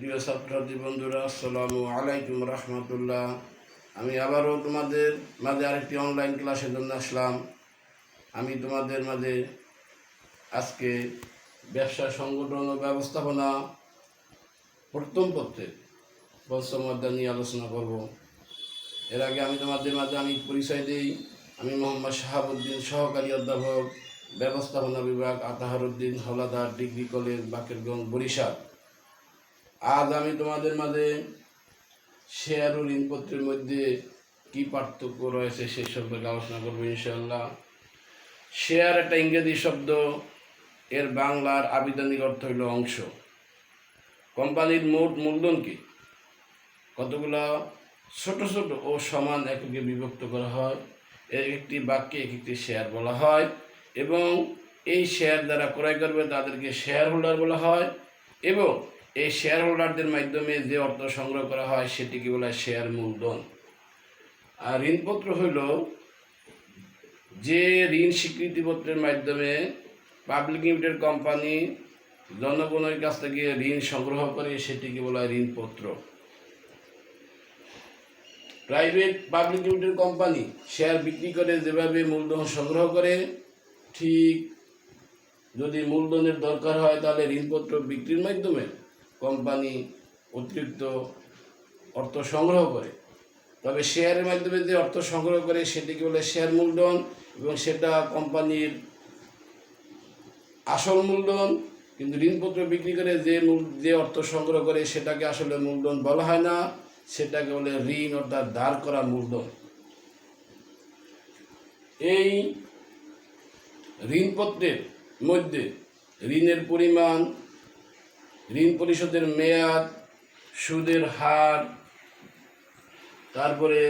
প্রিয় ছাত্রছাত্রী বন্ধুরা, আসসালামু আলাইকুম রহমতুল্লাহ। আমি আবারও তোমাদের মাঝে আরেকটি অনলাইন ক্লাসের জন্য আসলাম। আমি তোমাদের মাঝে আজকে ব্যবসা সংগঠন ও ব্যবস্থাপনা প্রথম পত্রের পঞ্চম অধ্যায় নিয়ে আলোচনা করব। এর আগে আমি তোমাদের মাঝে পরিচয় দিই। আমি মোহাম্মদ শাহাবুদ্দিন, সহকারী অধ্যাপক, ব্যবস্থাপনা বিভাগ, আতাহারউদ্দিন হলাদার ডিগ্রি কলেজ, বাকেরগঞ্জ, বরিশাল। আজ আমি তোমাদের মাঝে শেয়ার ও ঋণপত্রের মধ্যে কি পার্থক্য রয়েছে সেই সম্পর্কে আলোচনা করবো ইনশাআল্লাহ। শেয়ার একটা ইংরেজি শব্দ, এর বাংলার আবিধানিক অর্থ হইল অংশ। কোম্পানির মোট মূলধনকে কতগুলো ছোট ছোট ও সমান এককে বিভক্ত করা হয়। এর একটি বাক্যে এক একটি শেয়ার বলা হয় এবং এই শেয়ার যারা ক্রয় করবে তাদেরকে শেয়ার হোল্ডার বলা হয় এবং এই শেয়ার হোল্ডারদের মাধ্যমে যে অর্থ সংগ্রহ করা হয় সেটিকে বলা হয় শেয়ার মূলধন। আর ঋণপত্র হইল যে ঋণ স্বীকৃতিপত্রের মাধ্যমে পাবলিক লিমিটেড কোম্পানি জনগণের কাছ থেকে ঋণ সংগ্রহ করে সেটিকে বলা হয় ঋণপত্র। Private public limited company share বিক্রি করে যেভাবে মূলধন সংগ্রহ করে, ঠিক যদি মূলধনের দরকার হয় তাহলে ঋণপত্র বিক্রির মাধ্যমে কোম্পানি অতিরিক্ত অর্থ সংগ্রহ করে। তবে শেয়ারের মাধ্যমে যে অর্থ সংগ্রহ করে সেটিকে বলে শেয়ার মূলধন এবং সেটা কোম্পানির আসল মূলধন। কিন্তু ঋণপত্র বিক্রি করে যে অর্থ সংগ্রহ করে সেটাকে আসলে মূলধন বলা হয় না, সেটাকে বলে ঋণ, অর্থাৎ ধার করা মূলধন। এই ঋণপত্রের মধ্যে ঋণের পরিমাণ, ঋণ পরিশোধের মেয়াদ, সুদের হার, তারপরে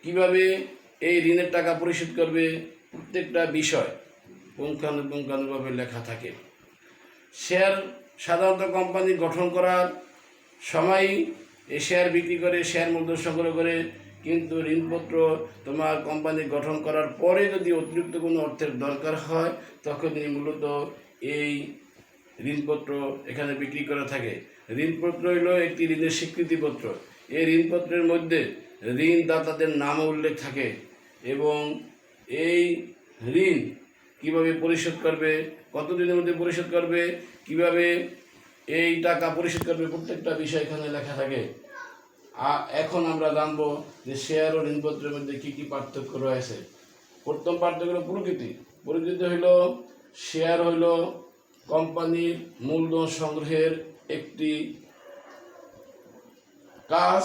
কিভাবে এই ঋণের টাকা পরিশোধ করবে, প্রত্যেকটা বিষয় পুঙ্খানুপুঙ্খানুভাবে লেখা থাকে। শেয়ার সাধারণত কোম্পানি গঠন করার সময় এই শেয়ার বিক্রি করে শেয়ার মূলধন সংগ্রহ করে, কিন্তু ঋণপত্র তোমার কোম্পানি গঠন করার পরে যদি অতিরিক্ত কোনো অর্থের দরকার হয় তখনই মূলত এই ঋণপত্র এখানে বিক্রি করা থাকে। ঋণপত্র হইল একটি ঋণের স্বীকৃতিপত্র। এই ঋণপত্রের মধ্যে ঋণদাতাদের নাম উল্লেখ থাকে এবং এই ঋণ কিভাবে পরিশোধ করবে, কতদিনের মধ্যে পরিশোধ করবে, কিভাবে এই টাকা পরিশোধ করবে, প্রত্যেকটা বিষয় এখানে লেখা থাকে। এখন আমরা জানবো যে শেয়ার ও ঋণপত্রের মধ্যে কি কি পার্থক্য রয়েছে। প্রথম পার্থক্য হল প্রকৃতি। প্রকৃতি হইল শেয়ার হইল কোম্পানির মূলধন সংগ্রহের একটি কাজ,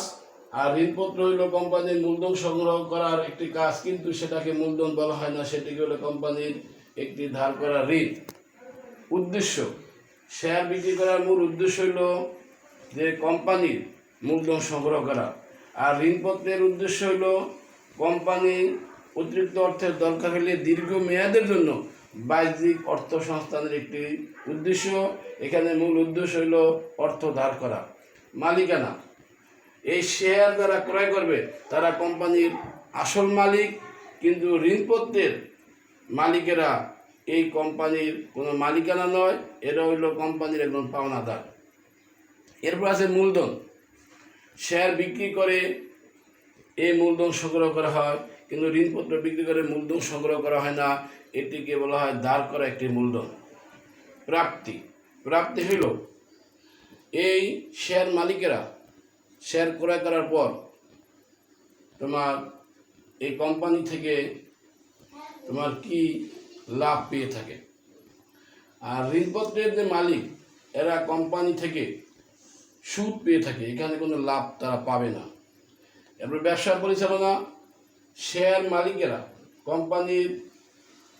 আর ঋণপত্র হইল কোম্পানির মূলধন সংগ্রহ করার একটি কাজ, কিন্তু সেটাকে মূলধন বলা হয় না, সেটিকে হলো কোম্পানির একটি ধার করা ঋণ। উদ্দেশ্য, শেয়ার বিক্রি করার মূল উদ্দেশ্য হইল যে কোম্পানির মূলধন সংগ্রহ করা, আর ঋণপত্রের উদ্দেশ্য হইল কোম্পানির অতিরিক্ত অর্থের দরকার হলে দীর্ঘ মেয়াদের জন্য বাহ্যিক অর্থ সংস্থানের একটি উদ্দেশ্য। এখানে মূল উদ্দেশ্য হইল অর্থ ধার করা। মালিকানা, এই শেয়ার যারা ক্রয় করবে তারা কোম্পানির আসল মালিক, কিন্তু ঋণপত্রের মালিকেরা এই কোম্পানির কোনো মালিকানা নয়, এরা হইল কোম্পানির একজন পাওনাদার। এরপর আছে মূলধন। শেয়ার বিক্রি করে এই মূলধন সংগ্রহ করা হয়, কিন্তু ঋণপত্র বিক্রি করে মূলধন সংগ্রহ করা হয় না, এটিকে বলা হয় ধার করা একটি মূলধন। প্রাপ্তি, প্রাপ্তি হইল এই শেয়ার মালিকেরা শেয়ার ক্রয় করার পর তোমার এই কোম্পানি থেকে তোমার কি লাভ পেয়ে থাকে। আর ঋণপত্রের যে মালিক এরা কোম্পানি থেকে সুদ পেয়ে থাকে, এখানে কোনো লাভ তারা পাবে না। এরপর ব্যবসা পরিচালনা, শেয়ার মালিকেরা কোম্পানির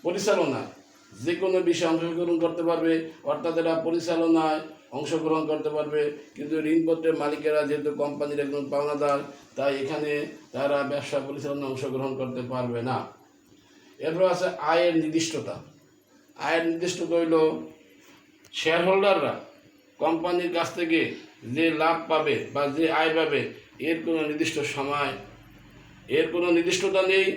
পরিচালনায় যে কোনো বিষয়ে অংশগ্রহণ করতে পারবে, অর্থাৎ এরা পরিচালনায় অংশগ্রহণ করতে পারবে, কিন্তু ঋণপত্রের মালিকেরা যেহেতু কোম্পানির একজন পাওনাদার, তাই এখানে তারা ব্যবসা পরিচালনায় অংশগ্রহণ করতে পারবে না। এরপর আছে আয়ের নির্দিষ্টতা। আয়ের নির্দিষ্টতা হইল শেয়ার হোল্ডাররা কোম্পানির কাছ থেকে যে লাভ পাবে বা যে আয় পাবে এর কোনো নির্দিষ্ট সময়, এর কোনো নির্দিষ্টতা নেই।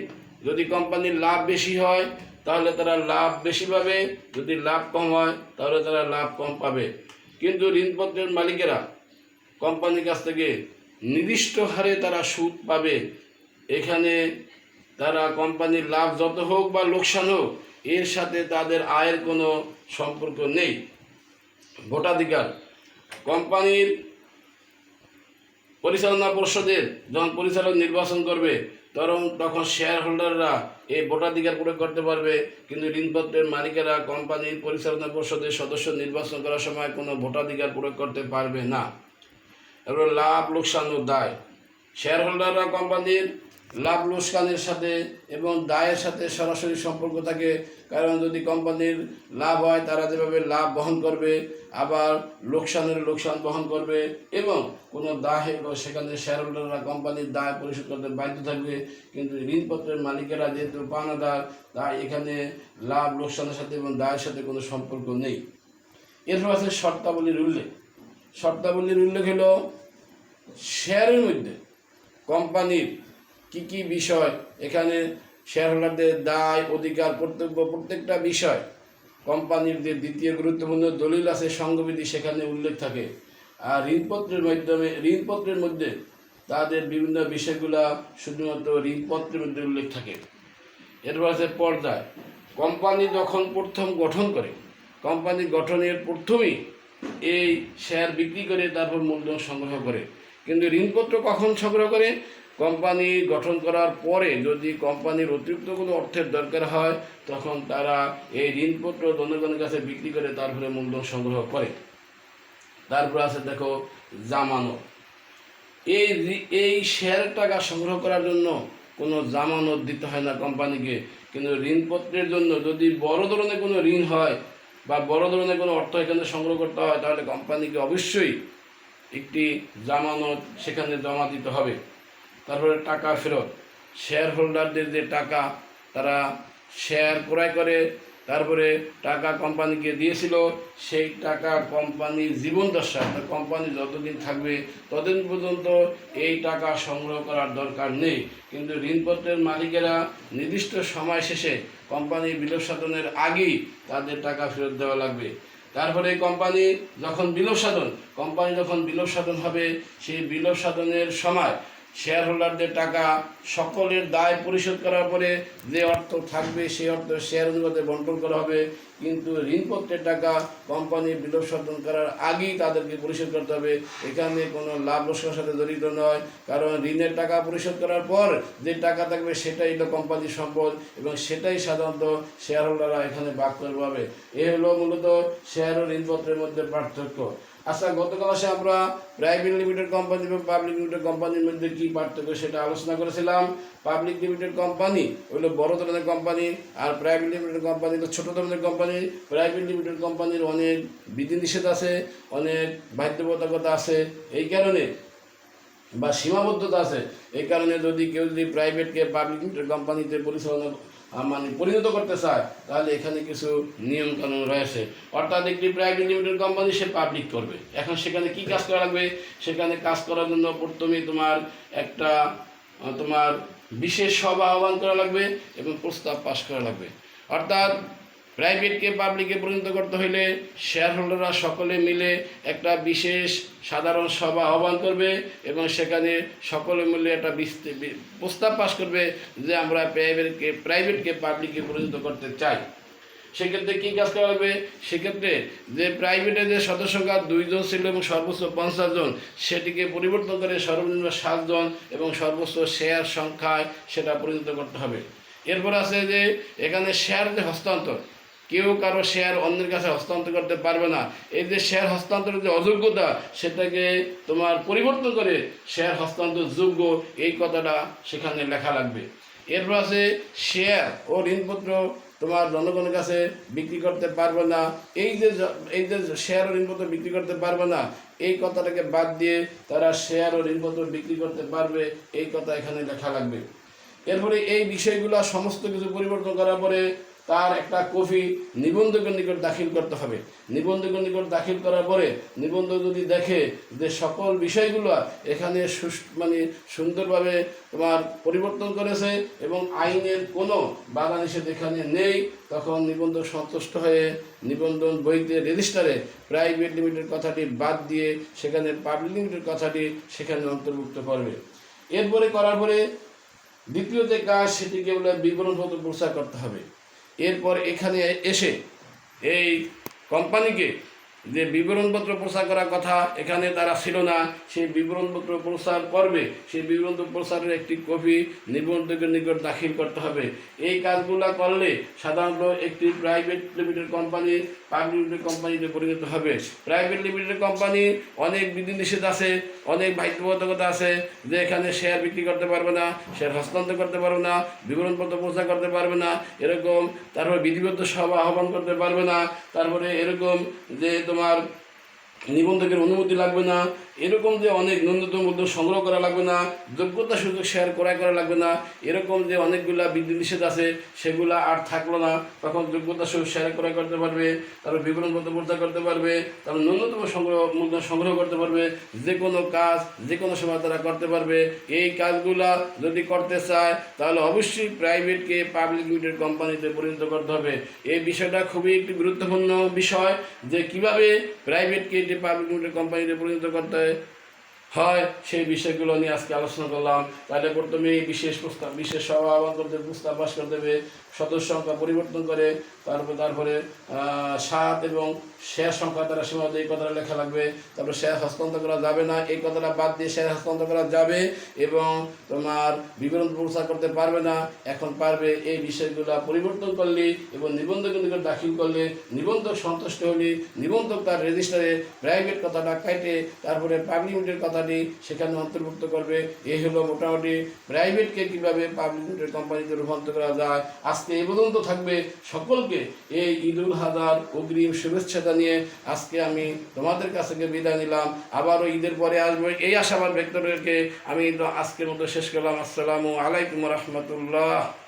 যদি কোম্পানির লাভ বেশি হয় তাহলে তারা লাভ বেশি পাবে, যদি লাভ কম হয় তাহলে তারা লাভ কম পাবে। কিন্তু ঋণপত্রের মালিকেরা কোম্পানির কাছ থেকে নির্দিষ্ট হারে তারা সুদ পাবে। এখানে তারা কোম্পানির লাভ যত হোক বা লোকসান হোক, এর সাথে তাদের আয়ের কোনো সম্পর্ক নেই। ভোটাধিকার কোম্পানির পরিচালনা পর্ষদের যখন পরিচালক নির্বাচন করবে তখন শেয়ার হোল্ডাররা এই ভোটাধিকার প্রয়োগ করতে পারবে, কিন্তু ঋণপত্রের মালিকেরা কোম্পানির পরিচালনা পর্ষদের সদস্য নির্বাচন করার সময় কোনো ভোটাধিকার প্রয়োগ করতে পারবে না। এবার লাভ লোকসান ও দায়, শেয়ার হোল্ডাররা কোম্পানির লাভ লোকসানের সাথে এবং দায়ের সাথে সরাসরি সম্পর্ক থাকে। কারণ যদি কোম্পানির লাভ হয় তারা যেভাবে লাভ বহন করবে, আবার লোকসানের লোকসান বহন করবে, এবং কোনো দায় সেখানে শেয়ার হোল্ডাররা কোম্পানির দায় পরিশোধ করতে বাধ্য থাকবে। কিন্তু ঋণপত্রের মালিকেরা যেহেতু পাওনাদার, তাই এখানে লাভ লোকসানের সাথে এবং দায়ের সাথে কোনো সম্পর্ক নেই। এরপর আছে শর্তাবলীর উল্লেখ। শর্তাবলীর উল্লেখ হলো শেয়ারের মধ্যে কোম্পানির কি কি বিষয়, এখানে শেয়ার হোল্ডারদের দায় অধিকার কর্তব্য প্রত্যেকটা বিষয়, কোম্পানির যে দ্বিতীয় গুরুত্বপূর্ণ দলিল আছে সংবিধি সেখানে উল্লেখ থাকে। আর ঋণপত্রের মধ্যে তাদের বিভিন্ন বিষয়গুলা শুধুমাত্র ঋণপত্রের মধ্যে উল্লেখ থাকে। এরপর আছে পর্যায়, কোম্পানি যখন প্রথম গঠন করে, কোম্পানি গঠনের প্রথমেই এই শেয়ার বিক্রি করে তারপর মূলধন সংগ্রহ করে। কিন্তু ঋণপত্র কখন সংগ্রহ করে? কোম্পানি গঠন করার পরে যদি কোম্পানির অতিরিক্ত কোনো অর্থের দরকার হয় তখন তারা এই ঋণপত্র জনগণের কাছে বিক্রি করে তারপরে মূলধন সংগ্রহ করে। তারপর আছে দেখো জামানত। এই শেয়ারের টাকা সংগ্রহ করার জন্য কোনো জামানত দিতে হয় না কোম্পানিকে। কিন্তু ঋণপত্রের জন্য যদি বড় ধরনের কোনো ঋণ হয় বা বড় ধরনের কোনো অর্থ এখানে সংগ্রহ করতে হয় তাহলে কোম্পানিকে অবশ্যই একটি জামানত সেখানে জমা দিতে হবে। তারপরে টাকা ফেরত, শেয়ার হোল্ডারদের যে টাকা তারা শেয়ার ক্রয় করে তারপরে টাকা কোম্পানিকে দিয়েছিল, সেই টাকা কোম্পানির জীবনদশা, কোম্পানি যতদিন থাকবে ততদিন পর্যন্ত এই টাকা সংগ্রহ করার দরকার নেই। কিন্তু ঋণপত্রের মালিকেরা নির্দিষ্ট সময় শেষে কোম্পানি বিলোপ সাধনের আগেই তাদের টাকা ফেরত দেওয়া লাগবে। তারপরে কোম্পানি যখন বিলোপ সাধন হবে, সেই বিলোপ সাধনের সময় শেয়ার হোল্ডারদের টাকা সকলের দায় পরিশোধ করার পরে যে অর্থ থাকবে সেই অর্থ শেয়ার অনুপাতে বন্টন করা হবে। কিন্তু ঋণপত্রের টাকা কোম্পানি বিলোপ সাধন করার আগেই তাদেরকে পরিশোধ করতে হবে। এখানে কোনো লাভ লোকসানের সাথে জড়িত নয়, কারণ ঋণের টাকা পরিশোধ করার পর যে টাকা থাকবে সেটাই হলো কোম্পানির সম্পদ এবং সেটাই সাধারণত শেয়ার হোল্ডাররা এখানে ভাগ করে পাবে। এই হলো মূলত শেয়ার ও ঋণপত্রের মধ্যে পার্থক্য। আচ্ছা, গত ক্লাসে আমরা প্রাইভেট লিমিটেড কোম্পানি এবং পাবলিক লিমিটেড কোম্পানির মধ্যে কী পার্থক্য সেটা আলোচনা করেছিলাম। পাবলিক লিমিটেড কোম্পানি হলো বড় ধরনের কোম্পানি, আর প্রাইভেট লিমিটেড কোম্পানি হলো ছোটো ধরনের কোম্পানি। প্রাইভেট লিমিটেড কোম্পানির অনেক বিধিনিষেধ আছে, অনেক বাধ্যবাধকতা আছে, এই কারণে বা সীমাবদ্ধতা আছে। এই কারণে যদি কেউ প্রাইভেটকে পাবলিক লিমিটেড কোম্পানিতে পরিণত করতে চায় তাহলে এখানে কিছু নিয়ম কানুন রয়েছে। অর্থাৎ একটি প্রাইভেট লিমিটেড কোম্পানি সে পাবলিক করবে, এখন সেখানে কি কাজ করা লাগবে? সেখানে কাজ করার জন্য প্রথমে তোমার বিশেষ সভা আহ্বান করা লাগবে এবং প্রস্তাব পাশ করা লাগবে। অর্থাৎ প্রাইভেটকে পাবলিকে পরিণত করতে হইলে শেয়ার হোল্ডাররা সকলে মিলে একটা বিশেষ সাধারণ সভা আহ্বান করবে এবং সেখানে সকলে মিলে একটা প্রস্তাব পাশ করবে যে আমরা প্রাইভেটকে পাবলিকে পরিণত করতে চাই। সেক্ষেত্রে কী কাজ করা হবে? সেক্ষেত্রে যে প্রাইভেটের যে সদস্য সংখ্যা 2 জন ছিল এবং সর্বোচ্চ 50 জন, সেটিকে পরিবর্তন করে সর্বনিম্ন 7 জন এবং সর্বোচ্চ শেয়ার সংখ্যায় সেটা পরিণত করতে হবে। এরপর আছে যে এখানে শেয়ার যে হস্তান্তর, কেউ কারো শেয়ার অন্যের কাছে হস্তান্তর করতে পারবে না। এই যে শেয়ার হস্তান্তরের যে অযোগ্যতা সেটাকে পরিবর্তন করে শেয়ার হস্তান্তর যোগ্য, এই কথাটা সেখানে লেখা লাগবে। এরপর আছে শেয়ার ও ঋণপত্র জনগণের কাছে বিক্রি করতে পারবে না। এই যে শেয়ার ও ঋণপত্র বিক্রি করতে পারবে না, এই কথাটাকে বাদ দিয়ে তারা শেয়ার ও ঋণপত্র বিক্রি করতে পারবে, এই কথা এখানে লেখা লাগবে। এরপরে এই বিষয়গুলো সমস্ত কিছু পরিবর্তন করার পরে তার একটা কপি নিবন্ধকের নিকট দাখিল করতে হবে। নিবন্ধকের নিকট দাখিল করার পরে নিবন্ধক যদি দেখে যে সকল বিষয়গুলো এখানে মানে সুন্দরভাবে তোমার পরিবর্তন করেছে এবং আইনের কোনো বাধা নিষেধ এখানে নেই, তখন নিবন্ধক সন্তুষ্ট হয়ে নিবন্ধন বইতে রেজিস্টারে প্রাইভেট লিমিটেড কথাটি বাদ দিয়ে সেখানে পাবলিক লিমিটেড কথাটি সেখানে অন্তর্ভুক্ত করবে। এরপরে করার পরে দ্বিতীয় যে কাজ সেটিকে বলে বিবরণপত্র প্রচার করতে হবে। এরপর এখানে এসে এই কোম্পানিকে যে বিবরণপত্র প্রচার করার কথা এখানে তারা ছিল না, সেই বিবরণপত্র প্রচার করবে, সেই বিবরণপত্র প্রচারের একটি কপি নিবন্ধকের নিকট দাখিল করতে হবে। এই কাজগুলো করলে সাধারণত একটি private limited company public limited কোম্পানিতে পরিণত হবে। প্রাইভেট লিমিটেড কোম্পানি অনেক বিধিনিষেধ আছে, অনেক বাধ্যবাধকতা আছে, যে এখানে শেয়ার বিক্রি করতে পারবে না, শেয়ার হস্তান্তর করতে পারবে না, বিবরণপত্র প্রচার করতে পারবে না, এরকম তারপরে বিধিবদ্ধ সভা আহ্বান করতে পারবে না, তারপরে এরকম যে তোমার নিবন্ধকের অনুমতি লাগবে না, এরকম যে অনেক ন্যূনতম মূল্য সংগ্রহ করা লাগবে না, যোগ্যতা সুযোগ শেয়ার ক্রয় করা লাগবে না, এরকম যে অনেকগুলা বিধিনিষেধ আছে সেগুলা আর থাকলো না। তখন যোগ্যতা সুযোগ শেয়ার ক্রয় করতে পারবে, তারপর বিবরণপত্র প্রচার করতে পারবে, তারপর ন্যূনতম মূল্য সংগ্রহ করতে পারবে, যে কোনো কাজ যে কোনো সময় তারা করতে পারবে। এই কাজগুলা যদি করতে চায় তাহলে অবশ্যই প্রাইভেটকে পাবলিক লিমিটেড কোম্পানিতে পরিণত করতে হবে। এই বিষয়টা খুবই একটি গুরুত্বপূর্ণ বিষয়, যে কিভাবে প্রাইভেটকে পাবলিক লিমিটেড কোম্পানিতে পরিণত করতে হয় সেই বিষয়গুলো নিয়ে আজকে আলোচনা করলাম। তাহলে প্রথমে বিশেষ সভা আহ্বান করতে প্রস্তাব পাস করে দেবে, সদস্য সংখ্যা পরিবর্তন করে তারপরে স্বাদ এবং শেয়ার সংখ্যা তারা সীমাবদ্ধ এই কথাটা লেখা লাগবে। তারপর শেয়ার হস্তান্তর করা যাবে না এই কথাটা বাদ দিয়ে শেয়ার হস্তান্তর করা যাবে, এবং তোমার বিবরণ প্রচার করতে পারবে না এখন পারবে। এই বিষয়গুলো পরিবর্তন করলে এবং নিবন্ধকের নিকট দাখিল করলে নিবন্ধক সন্তুষ্ট হলে নিবন্ধক তার রেজিস্টারে প্রাইভেট কথাটা কেটে তারপরে পাবলিক লিমিটেড কথাটি সেখানে অন্তর্ভুক্ত করবে। এই হলো মোটামুটি প্রাইভেটকে কীভাবে পাবলিক লিমিটেড কোম্পানিতে রূপান্তর করা যায়। আজকে এই পর্যন্ত থাকবে। সকলকে এই ঈদুল আজহার অগ্রিম শুভেচ্ছা জানিয়ে আজকে আমি তোমাদের কাছ থেকে বিদায় নিলাম। আবারও ঈদের পরে আসবো এই আশাবাদ ব্যক্ত রেখে আমি আজকের মতো শেষ করলাম। আসসালামু আলাইকুম রহমতুল্লাহ।